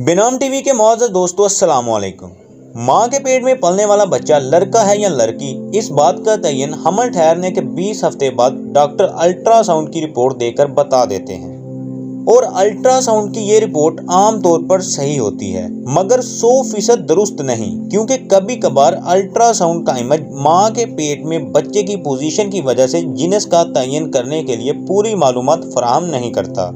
बिनाम TV के मौजूद दोस्तों अस्सलाम वालेकुम। माँ के पेट में पलने वाला बच्चा लड़का है या लड़की, इस बात का तयन हमल ठहरने के 20 हफ्ते बाद डॉक्टर अल्ट्रासाउंड की रिपोर्ट देकर बता देते हैं। और अल्ट्रासाउंड की ये रिपोर्ट आमतौर पर सही होती है, मगर 100% दुरुस्त नहीं, क्योंकि कभी कभार अल्ट्रासाउंड का इमेज माँ के पेट में बच्चे की पोजीशन की वजह से जिनस का तयन करने के लिए पूरी मालूमात फराहम नहीं करता।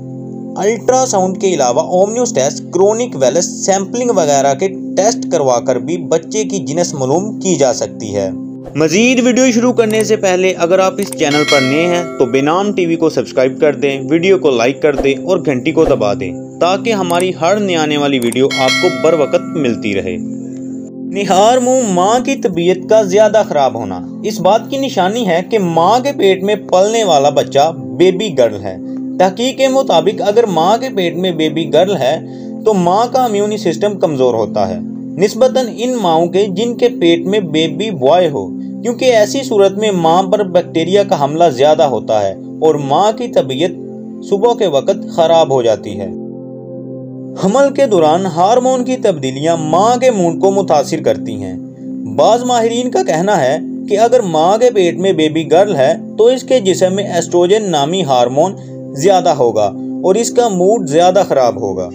अल्ट्रासाउंड के अलावा ओमन्यूस टेस्ट, क्रोनिक वेलस सैंपलिंग वगैरह के टेस्ट करवाकर भी बच्चे की जिनस मालूम की जा सकती है। मजीद वीडियो शुरू करने से पहले अगर आप इस चैनल पर नए हैं तो बिनाम टीवी को सब्सक्राइब कर दें, वीडियो को लाइक कर दें और घंटी को दबा दें ताकि हमारी हर नई आने वाली वीडियो आपको बर वक्त मिलती रहे। निहार मुंह माँ की तबीयत का ज्यादा खराब होना इस बात की निशानी है कि माँ के पेट में पलने वाला बच्चा बेबी गर्ल है। तहकीक के मुताबिक अगर माँ के पेट में बेबी गर्ल है तो माँ का इम्यूनी सिस्टम कमज़ोर होता है निस्बतन इन माओं के जिनके पेट में बेबी बॉय हो, क्योंकि ऐसी सूरत में माँ पर बैक्टीरिया का हमला ज़्यादा होता है और माँ की तबीयत सुबह के वक्त ख़राब हो जाती है। हमल के दौरान हार्मोन की तब्दीलियाँ माँ के मूड को मुतासिर करती हैं। बाज़ माहिरीन का कहना है कि अगर माँ के पेट में बेबी गर्ल है तो इसके जिस्म में एस्ट्रोजन नामी हार्मोन ज़्यादा होगा और इसका मूड ज़्यादा ख़राब होगा।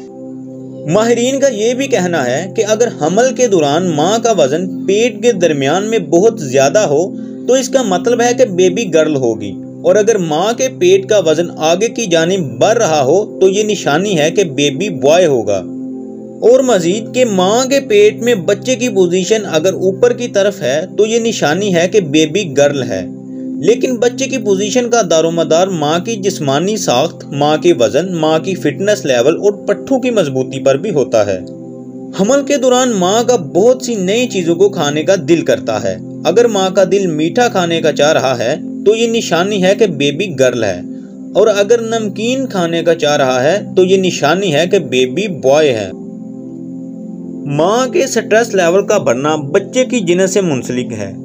माहिरीन का ये भी कहना है कि अगर हमल के दौरान माँ का वज़न पेट के दरमियान में बहुत ज़्यादा हो तो इसका मतलब है कि बेबी गर्ल होगी, और अगर माँ के पेट का वज़न आगे की जानिब बढ़ रहा हो तो ये निशानी है कि बेबी बॉय होगा। और मज़ीद कि माँ के पेट में बच्चे की पोजीशन अगर ऊपर की तरफ है तो ये निशानी है कि बेबी गर्ल है, लेकिन बच्चे की पोजीशन का दारोमदार माँ की जिस्मानी साख्त, माँ के वज़न, माँ की फिटनेस लेवल और पट्ठों की मजबूती पर भी होता है। हमल के दौरान माँ का बहुत सी नई चीज़ों को खाने का दिल करता है। अगर माँ का दिल मीठा खाने का चाह रहा है तो ये निशानी है कि बेबी गर्ल है, और अगर नमकीन खाने का चाह रहा है तो ये निशानी है कि बेबी बॉय है। माँ के स्ट्रेस लेवल का बढ़ना बच्चे की जिनस से मुंसलिक है।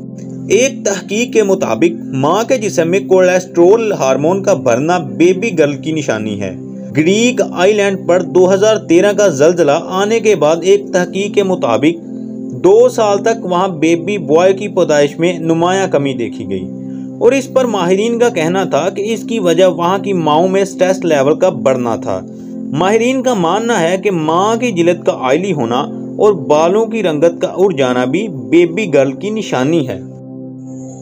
एक तहकीक के मुताबिक माँ के जिस्म में कोलेस्ट्रोल हार्मोन का बढ़ना बेबी गर्ल की निशानी है। ग्रीक आइलैंड पर 2013 का जल्जला आने के बाद एक तहकीक के मुताबिक 2 साल तक वहाँ बेबी बॉय की पैदाइश में नुमाया कमी देखी गई, और इस पर माहिरीन का कहना था कि इसकी वजह वहाँ की माओं में स्ट्रेस लेवल का बढ़ना था। माहिरीन का मानना है कि माँ की जिल्द का आयली होना और बालों की रंगत का उड़ जाना भी बेबी गर्ल की निशानी है।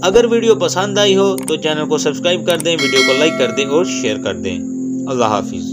अगर वीडियो पसंद आई हो तो चैनल को सब्सक्राइब कर दें, वीडियो को लाइक कर दें और शेयर कर दें। अल्लाह हाफिज़।